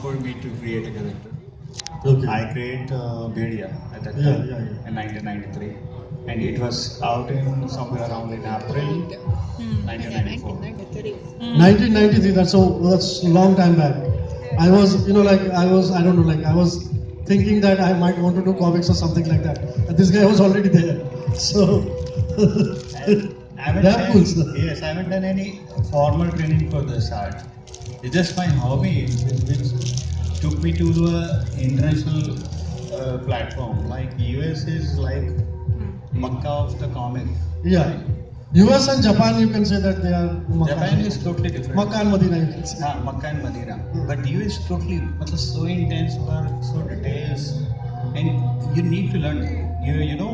for me to create a character. Okay. I create Bhedia at that Yeah, time yeah. in 1993, and it was out in somewhere around in April 1994. 1993. That's a long time back. I was, I don't know, I was thinking that I might want to do comics or something like that. And this guy was already there. So, I haven't that cool, done, sir. yes, I haven't done any formal training for this art. It's just my hobby, which took me to the international platform. Like US is like Makkah of the comic. Yeah. US and Japan, you can say that they are Japan is totally different. Makkah and Medina, you can say. Makkah and Medina. But US totally, so intense work, so details, and you need to learn. You know,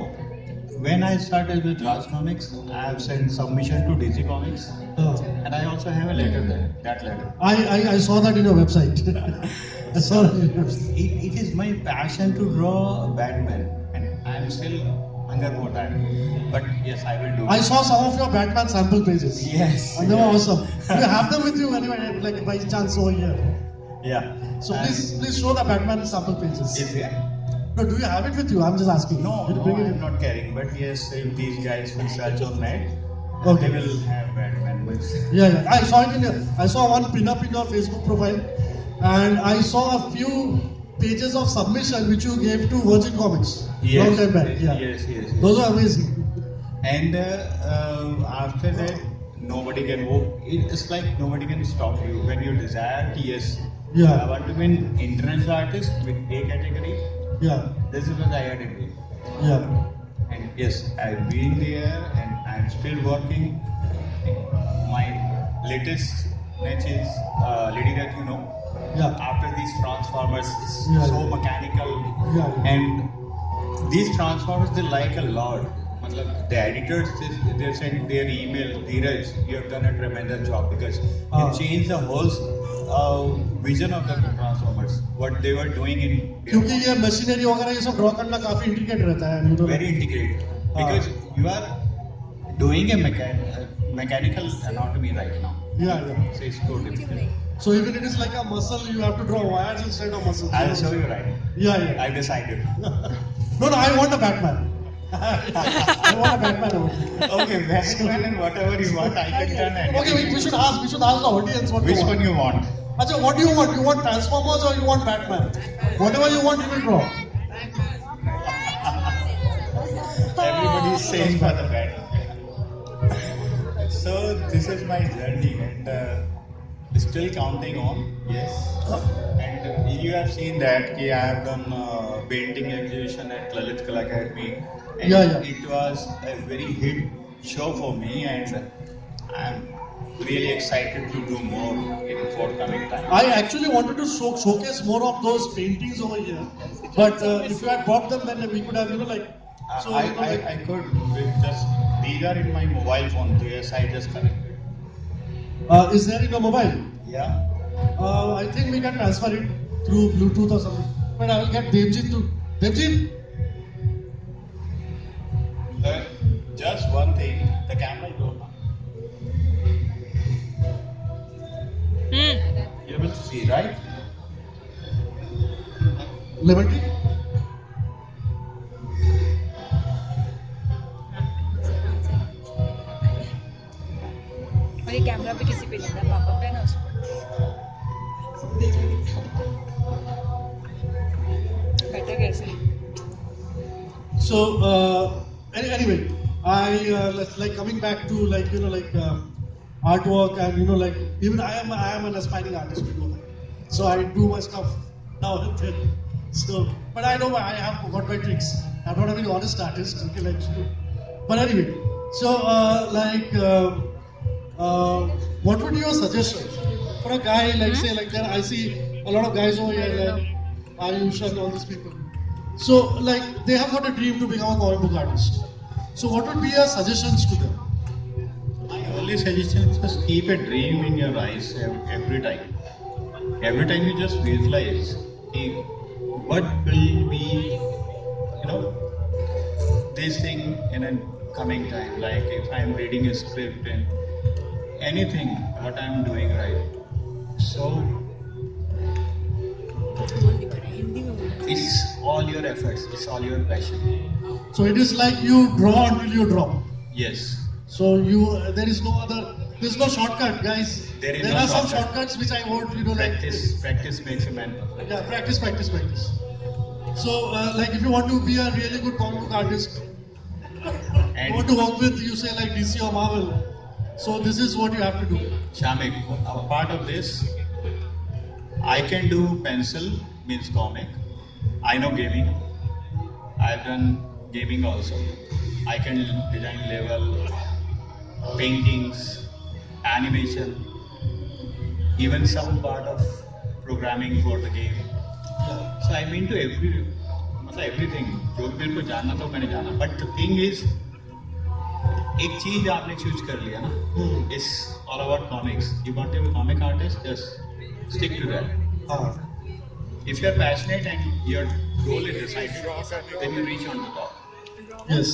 when I started with Raj Comics, I have sent submission to DC Comics, and I also have a letter there. That letter. I saw that in your website. I saw that in your website. It is my passion to draw Batman, and I am still under more time. But yes, I will do. I saw some of your Batman sample pages. Yes. And they were awesome. Do you have them with you anyway, like by chance over here? Yeah. So please show the Batman sample pages. Is there? No, do you have it with you? I'm just asking. No, Did you no, bring it I'm in? not carrying. But yes, if these guys will search on net, Okay. they will have Batman books. Yeah. I saw it in your. I saw one pin-up in your Facebook profile, and I saw a few pages of submission which you gave to Virgin Comics long time back. Yeah. Yes. Those are amazing. And after that, nobody can walk. It's like nobody can stop you when you desire. Yes. Yeah. I want to be an international artist with A category. Yeah. This is what I had to do. Yeah. And yes, I've been there and I'm still working. My latest niche is Lady Death, you know. Yeah. After these transformers, it's Yeah, so yeah. mechanical. Yeah. And these transformers, they like a lot. Matlab, the editors, they send their email, Dheeraj, you have done a tremendous job because you changed the whole vision of the transformers, what they were doing in क्योंकि ये machinery वगैरह ये सब draw करना काफी intricate रहता है. very integrated because you are doing a mechanical anatomy right now. Yeah. So it's so difficult. So even it is like a muscle, you have to draw wires instead of muscles. I'll show you right. Yeah. I decided. No, I want a Batman. I want a Batman over here. Okay, Batman and whatever you want, I can turn anything. Okay, we should ask the audience what Which they want. one you want? Achha, what do you want? You want Transformers or you want Batman? Whatever you want, you will draw. Everybody is saying for the Batman. So this is my journey and still counting on. Yes. And you have seen that I have done painting exhibition at Lalit Kala Academy. And Yeah. it was a very hit show for me and I'm really excited to do more in forthcoming time. I actually wanted to showcase more of those paintings over here, but if you had brought them, then we could have, I could just, these are in my mobile phone, so yes, I just connected. Is there in your mobile? Yeah. I think we can transfer it through Bluetooth or something. But I will get Devjit to. Devjit? Just one thing, the camera is on. You're able to see, right? Liberty? और ये camera भी किसी पे लेता है पापा पे ना उसको बेटर कैसे So, anyway, like coming back to artwork and even I am an aspiring artist, you know that. So I do my stuff now and then. So, but I know I have got my tricks. I'm not a very honest artist, okay, like you. But anyway, so what would be your suggestion for a guy say like that? I see a lot of guys over here like Ayush and all these people. So they have got a dream to become a comic book artist. So what would be your suggestions to them? My only suggestion is just keep a dream in your eyes every time. Every time you just visualize what will be, this thing in a coming time. Like if I'm reading a script and anything, what I'm doing right. So Hindi में बोलो It's all your efforts. It's all your passion. So it is like you draw until you drop. Yes. So there is no shortcut, guys. There is There no are some shortcut. shortcuts which I won't, like Practice. Practice makes a man perfect. yeah, practice. So like if you want to be a really good comic book artist, you want to And work with, you say like DC or Marvel. So this is what you have to do. Shamik, a part of this, I can do pencil, means comic. I know gaming. I've done gaming also. I can design level, paintings, animation, even some part of programming for the game. So I'm into everything. जो भी मेरे को जानना था मैंने जाना. But the thing is, एक चीज आपने चूज कर लिया ना. It's all about comics. You want to be a comic artist, just stick to that. Ah. If you're passionate and your goal is decided, then you reach on the top. Yes.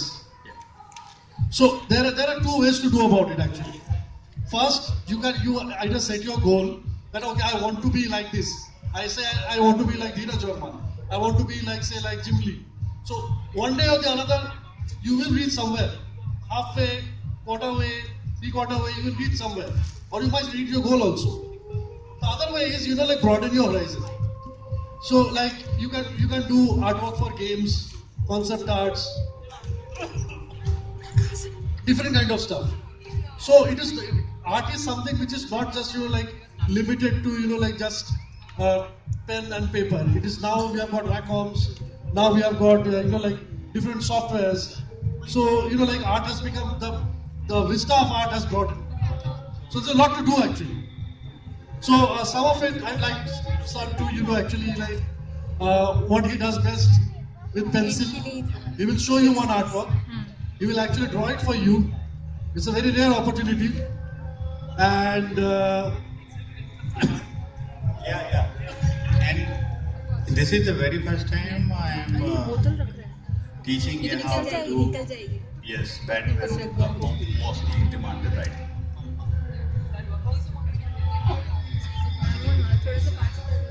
So there are two ways to do about it actually. First, you either set your goal that okay, I want to be like this. I say I want to be like Dheeraj Verma. I want to be like Jim Lee. So one day or the another, you will reach somewhere. Halfway, quarter way, three-quarter way, you will reach somewhere. Or you might reach your goal also. The other way is like broaden your horizon. So like you can do artwork for games, concept arts, different kind of stuff. So art is something which is not just like limited to like just pen and paper. It is now we have got Wacoms, now we have got like different softwares. So like art has become the vista of art has broadened. So there's a lot to do actually. So some of it I'd like Sir to actually like what he does best with pencil. He will show you one artwork. He will actually draw it for you. It's a very rare opportunity. And Yeah. And this is the very first time I am बोतल रख रहे हैं teaching ये you तो how निकल to जाएगी do. निकल जाएगी Yes, Batman mostly demanded writing. थोड़ा सा पास कर दो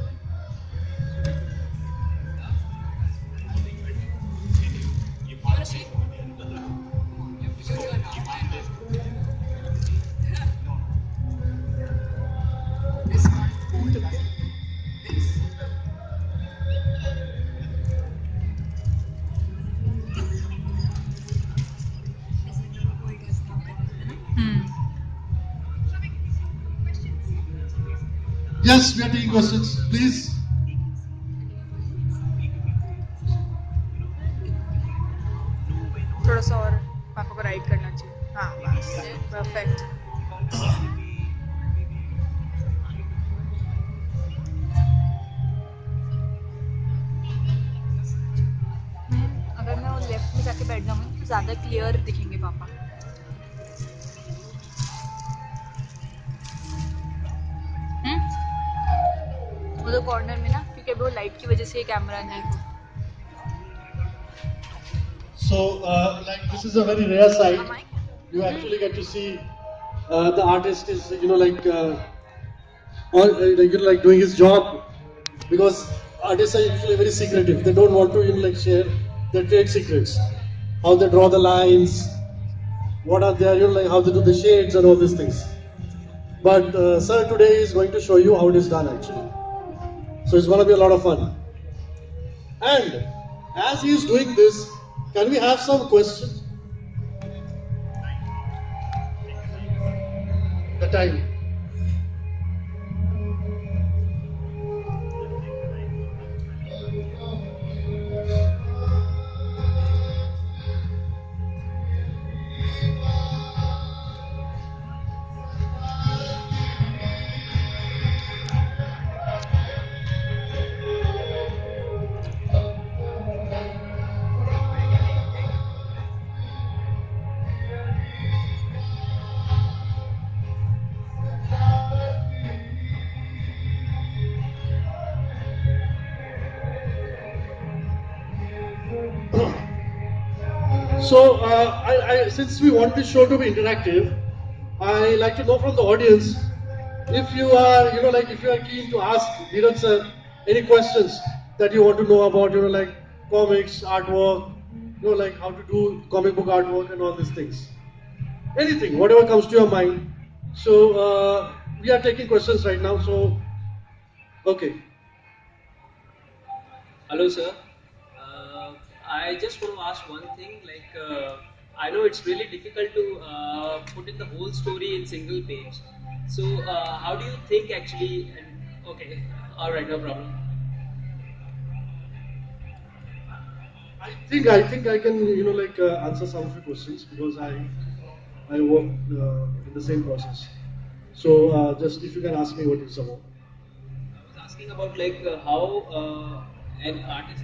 yes, we are taking questions, please. थोड़ा सा और पापा को राइट करना चाहिए हाँ बस परफेक्ट अगर मैं वो लेफ्ट में जाके बैठ जाऊंगी तो ज्यादा क्लियर दिखेंगे पापा वो तो कॉर्नर में ना क्योंकि अभी वो लाइट की वजह से कैमरा नहीं So like this is a very rare sight. Am I? You actually get to see the artist is like like doing his job, because artists are usually very secretive. They don't want to like share their trade secrets, how they draw the lines, what are their like how they do the shades and all these things. But sir today is going to show you how it is done actually. So it's going to be a lot of fun. And as he is doing this, can we have some questions? The time. So, since we want this show to be interactive, I like to know from the audience if you are, like if you are keen to ask Dheeraj sir any questions that you want to know about, like comics, artwork, like how to do comic book artwork and all these things. Anything, whatever comes to your mind. So we are taking questions right now. So okay. Hello, sir. I just want to ask one thing. I know it's really difficult to put in the whole story in single page. So, how do you think actually? And okay, all right, no problem. I think I can like answer some of your questions because I work in the same process. So just if you can ask me what it's about. I was asking about how an artist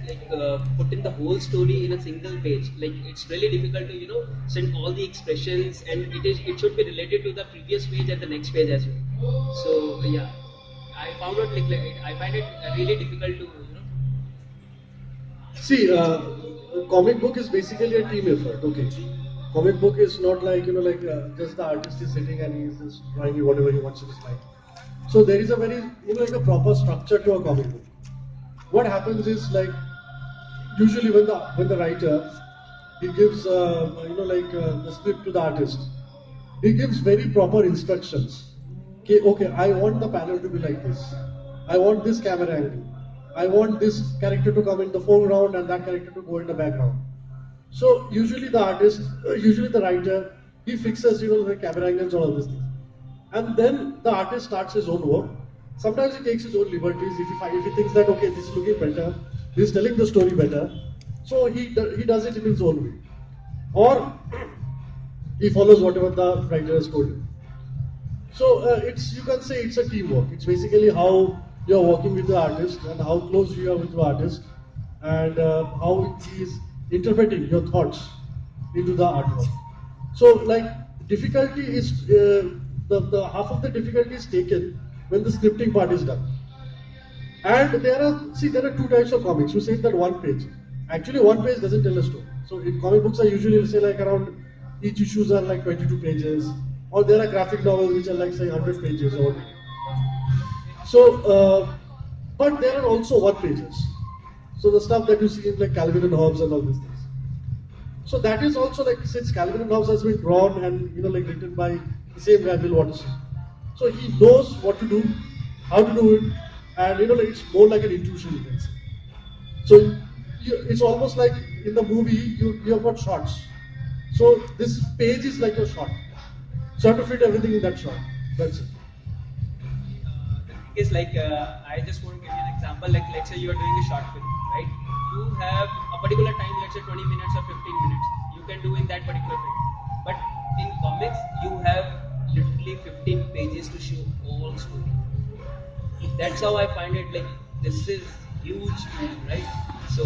put in the whole story in a single page. Like it's really difficult to send all the expressions, and it should be related to the previous page and the next page as well. So yeah, I found out I find it really difficult to See, a comic book is basically a team effort. Okay, comic book is not like like just the artist is sitting and he's just drawing you whatever he wants in his mind. So there is a very like a proper structure to a comic book. What happens is like usually when the writer he gives the script to the artist, he gives very proper instructions. Okay, I want the panel to be like this. I want this camera angle. I want this character to come in the foreground and that character to go in the background. So usually the artist, usually the writer, he fixes the camera angles and all these things, and then the artist starts his own work. Sometimes he takes his own liberties. If he thinks that okay, this is looking better, he's telling the story better, so he does it in his own way, or he follows whatever the writer has told him. So it's, you can say it's a teamwork. It's basically how you are working with the artist and how close you are with the artist, and how he is interpreting your thoughts into the artwork. So like difficulty is the half of the difficulty is taken when the scripting part is done. And there are two types of comics. You said that one page. Actually, one page doesn't tell a story. So in comic books are usually say like around each issues are like 22 pages, or there are graphic novels which are like say 100 pages or. So, but there are also one pages. So the stuff that you see in like Calvin and Hobbes and all these things. So that is also like, since Calvin and Hobbes has been drawn and like written by the same guy Bill Watterson. So he knows what to do, how to do it, and like it's more like an intuition, you can say. So it's almost like in the movie you have got shots. So this page is like a shot. So you have to fit everything in that shot. That's it. the thing is I just want to give you an example. Like let's say you are doing a short film, right? You have a particular time, let's say 20 minutes or 15 minutes. You can do in that particular film. But in comics, you have literally 15 pages to show all story. That's how I find it. Like this is huge, right? So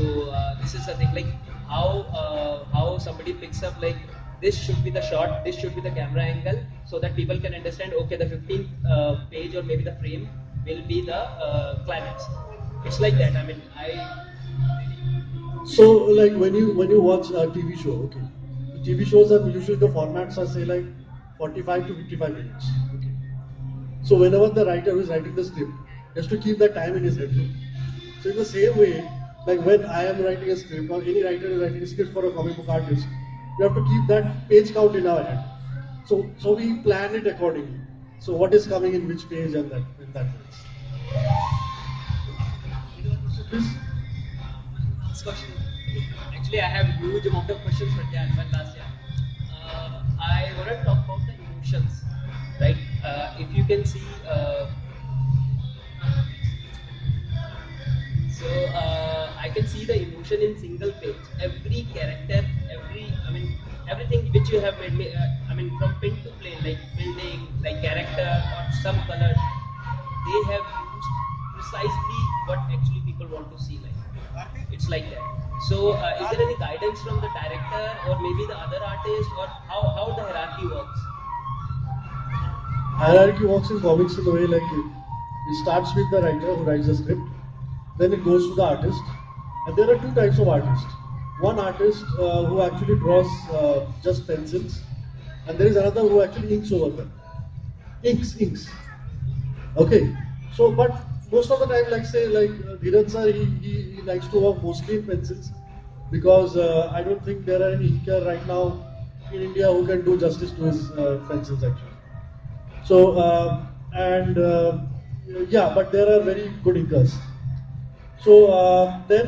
this is the thing. Like how somebody picks up like this should be the shot, this should be the camera angle, so that people can understand. Okay, the 15th page or maybe the frame will be the climax. It's like that. I mean, So like when you watch a TV show, okay, the TV shows are usually the formats are say like 45 to 55 minutes. Okay. So whenever the writer who is writing the script has to keep that time in his head. So in the same way, like when I am writing a script or any writer is writing a script for a comic book artist, we have to keep that page count in our head. So we plan it accordingly. So what is coming in which page and that in that place. Please. last question. Actually, I have huge amount of questions for Jan. One last year. I want to talk about the emotions, right? If you can see. I can see the emotion in single page. Every character, everything which you have made. From pin to plane, like building, like character or some colors, they have used precisely what actually people want to see. Like it's like that. So, is there any guidance from the director or maybe the other artist, or how the hierarchy works? Hierarchy works in comics in the way like it starts with the writer who writes the script, then it goes to the artist, and there are two types of artists. One artist who actually draws just pencils, and there is another who actually inks over them. Inks. Okay. So, but most of the time, like say, like Dheeraj sir, he likes to work mostly in pencils because I don't think there are any inker right now in India who can do justice to his pencils actually. So, yeah, but there are very good inkers. So then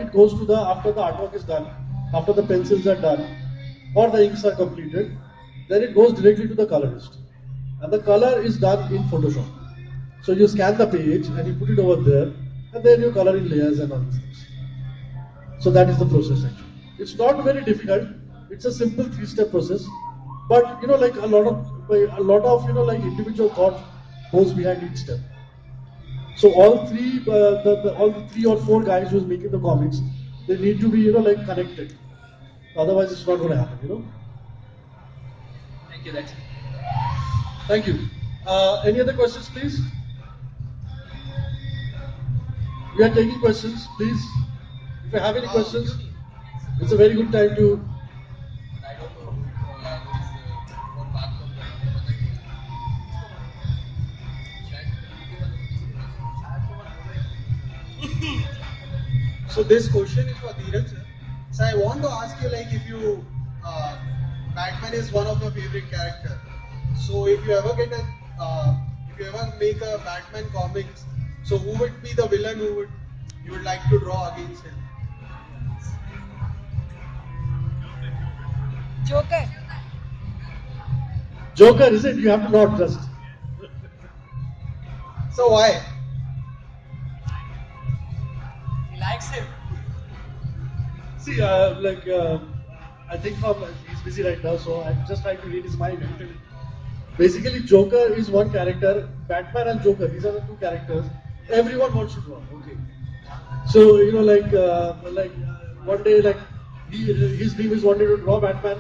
it goes to the, after the artwork is done, after the pencils are done, or the inks are completed, then it goes directly to the colorist. And the color is done in Photoshop. So you scan the page and you put it over there, and then you color in layers and all these things. So that is the process actually. It's not very difficult. It's a simple three-step process. But you know, like a lot of you know, like individual thought goes behind each step. So all three, all the 3 or 4 guys who's making the comics, they need to be, you know, like connected. Otherwise, it's not going to happen, you know. Thank you. That's it. Thank you. Any other questions, please? We are taking questions, please. If you have any questions, it's a very good time to. So this question is for Dheeraj sir. So I want to ask you, like, if you Batman is one of your favorite character. So if you ever get a if you ever make a Batman comics, so who would be the villain who you would like to draw against him? Joker. Joker, is it? You have to not just. So why? He likes him. See, I think he's busy right now, so I'm just trying to read his mind. Actually. Basically, Joker is one character. Batman and Joker, these are the 2 characters. Everyone wants to draw. Okay. So you know, one day, like his dream is wanted to draw Batman.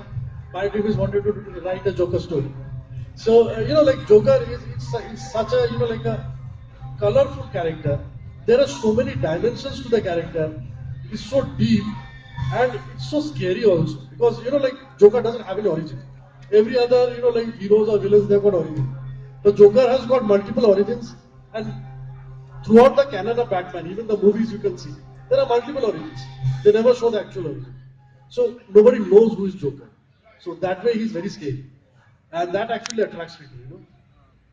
My dream is wanted to write a Joker story. So you know, like Joker is such a, you know, like a colorful character. There are so many dimensions to the character. It's so deep and it's so scary also because you know, like Joker doesn't have any origin. Every other, you know, like heroes or villains, they've got origin. The Joker has got multiple origins, and throughout the canon of Batman, even the movies you can see, there are multiple origins. They never show the actual origin. So nobody knows who is Joker. So that way he's very scary. And that actually attracts people, you know.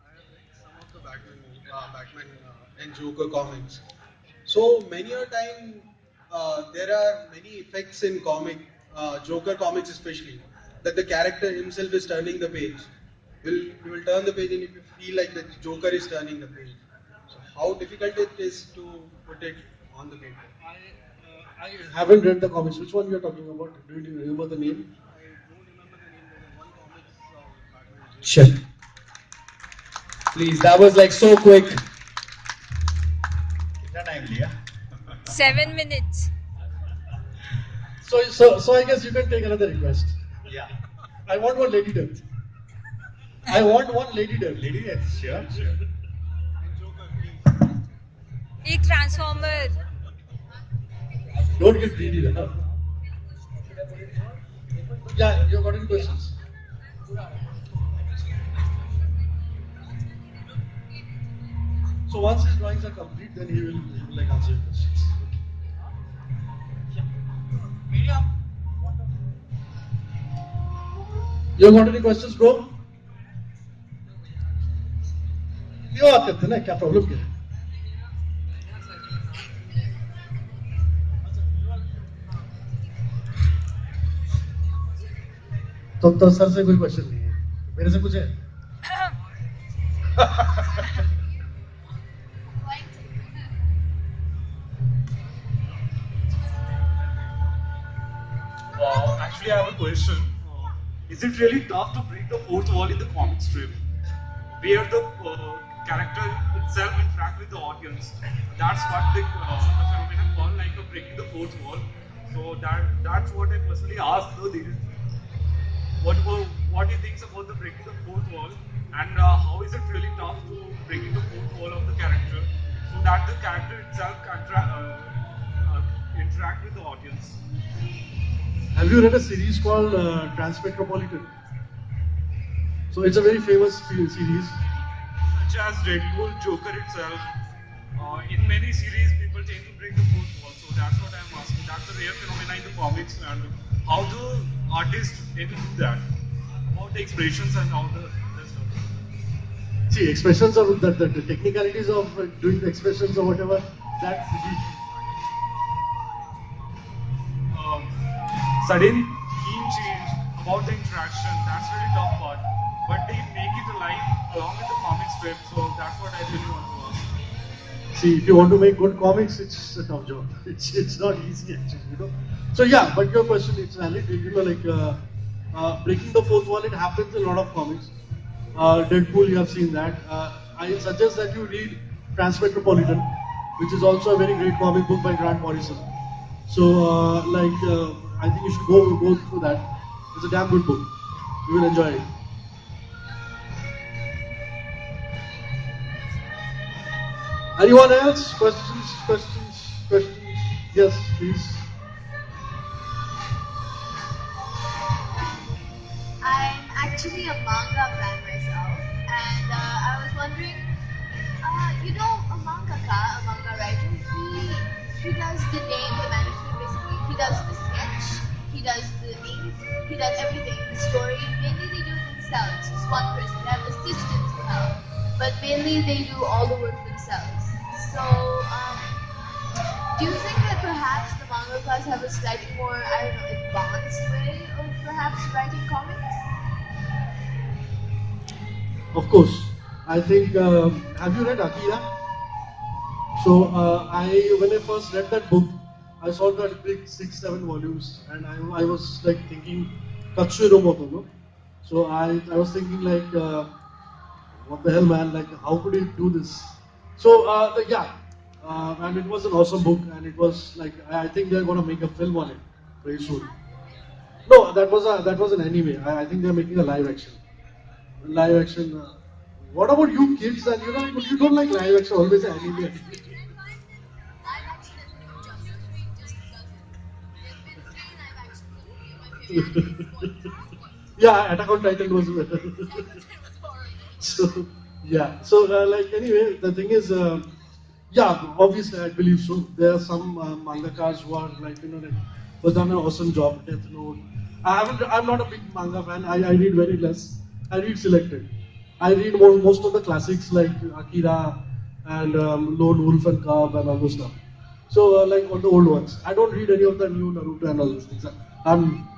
I have read some of the Batman and Joker comics. So many a time there are many effects in Joker comics especially, that the character himself is turning the page. You will turn the page and if you feel like the Joker is turning the page. So how difficult it is to put it on the paper? I haven't read the comics. Which one you're talking about? Do you remember the name? I don't remember the name. There was one comics Batman and Joker. Shit. Please, that was like so quick. कितना time लिया? 7 minutes. So I guess you can take another request. Yeah. I want one Lady Death. I want one Lady Death. Lady Death, sure, sure. एक transformer. Don't get greedy then. Huh? Yeah, you got any questions? So once his drawings are complete, then he will like answer your questions. You got any questions, bro? क्यों बात करते ना? क्या problem क्या है? तो sir से कोई क्वेश्चन नहीं है, मेरे से कुछ है? Actually, I have a question. Is it really tough to break the fourth wall in the comic strip, where the character itself interact with the audience? That's what the phenomenon called like breaking the fourth wall. So that's what I personally asked the Dheeraj. What he thinks about the breaking the fourth wall, and how is it really tough to breaking the fourth wall of the character, so that the character itself can interact with the audience. Have you read a series called Transmetropolitan? So it's a very famous series. Such as Red Bull, Joker itself. In many series, people tend to break the fourth wall, so that rare phenomena in the comics, and how the artists tend to do that? About the expressions and all the stuff. See, expressions of the technicalities of doing the expressions or whatever, that's um, Sudden theme change about the interaction, that's really tough part. But they make it alive along with the comic strip, so that's what I really want to ask. See, if you want to make good comics, it's a tough job. It's not easy actually, you know. So yeah, but your question is valid. You know, like breaking the fourth wall, it happens in a lot of comics. Deadpool, you have seen that. I suggest that you read Transmetropolitan, which is also a very great comic book by Grant Morrison. So, I think you should go through that. It's a damn good book. You will enjoy it. Anyone else? Questions? Yes, please. I'm actually a manga fan myself, and I was wondering, a manga writer, he does the name, the management basically. He does the sketch, he does the ink, he does everything, the story. Mainly they do it themselves. Just one person. They have assistants who help, but mainly they do all the work themselves. So, do you think that perhaps the mangakas have a slightly more, advanced way of perhaps writing comics? Of course. I think. Have you read Akira? So when I first read that book, I saw that big 6, 7 volumes, and I was like thinking, Katsuhiro Moto, no? So I was thinking like, what the hell, man? Like, how could he do this? So and it was an awesome book, and it was like I think they're gonna make a film on it very soon. No, that was an anime. I think they're making a live action. Live action. What about you kids? And you don't like live action. Always anime. Yeah, Attack on Titan was better. So yeah. So anyway, the thing is, yeah, obviously I believe so. There are some mangakas who are like who have done an awesome job. Death Note. I'm not a big manga fan. I read very less. I read selected. I read most of the classics like Akira and Lone Wolf and Cub and all those stuff. So like all the old ones. I don't read any of the new Naruto and all those things. I'm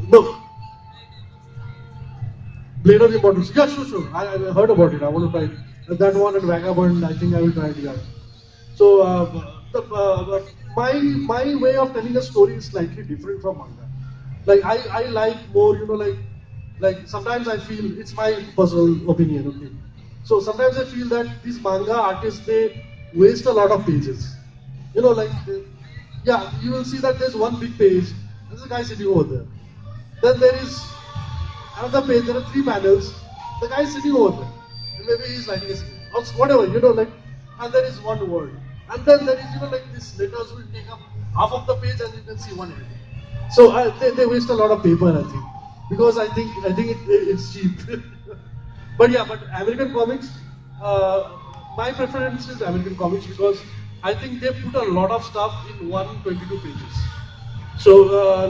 no. Blade of the Immortals. Yeah, sure. I heard about it. I want to try it. That one and Vagabond, I think I will try it. Yeah. So, my way of telling a story is slightly different from manga. Like I like more, like sometimes I feel it's my personal opinion. Okay. So sometimes I feel that these manga artists they waste a lot of pages. Yeah, you will see that there's one big page. There's a guy sitting over there. Then there is another page, there are 3 panels. The guy is sitting over there. And maybe he's writing a script. Or whatever, and there is one word. And then there is, these letters will take up half of the page and you can see one heading. So they waste a lot of paper, I think. Because it's cheap. but American comics, my preference is American comics because I think they put a lot of stuff in 122 pages. So,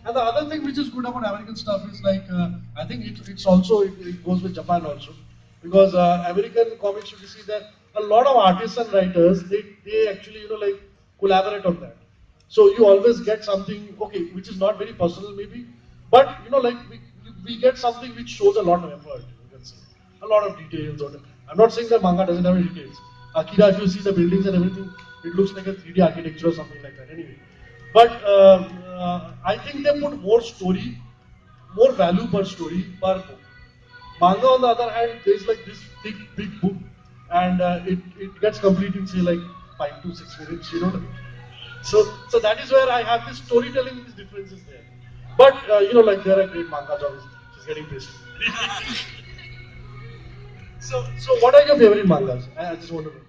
and the other thing which is good about American stuff is I think it's also, it goes with Japan also. Because American comics, you see that a lot of artists and writers, they actually, collaborate on that. So you always get something, okay, which is not very personal maybe, but, we get something which shows a lot of effort, you can say. A lot of details. I'm not saying that manga doesn't have any details. Akira, if you see the buildings and everything, it looks like a 3D architecture or something like that. Anyway, but I think they put more story, more value per story per book. Manga, on the other hand, there's like this big book, and it gets complete in say like 5 to 6 minutes. So that is where I have this storytelling, these differences there. But there are great manga jobs. She's getting pissed. So what are your favorite mangas? I just want to know.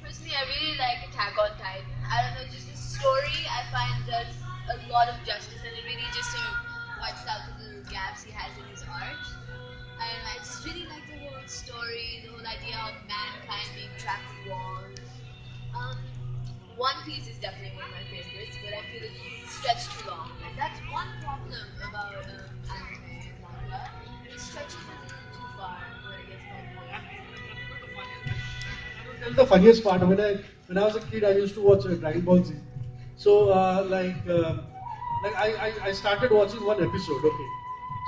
Personally, I really like Attack on Titan. I don't know, just the story I find does a lot of justice, and it really just sort of wipes out the little gaps he has in his art. And I just really like the whole story, the whole idea of mankind being trapped in walls. Um, Piece is definitely one of my favorites, but I feel it's stretched too long. And that's one problem about anime and manga. It stretches a little too far when it gets quite boring. Tell the funniest part. When I was a kid, I used to watch Dragon Ball Z. So I started watching one episode. Okay,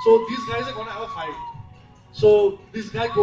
so these guys are gonna have a fight. So this guy goes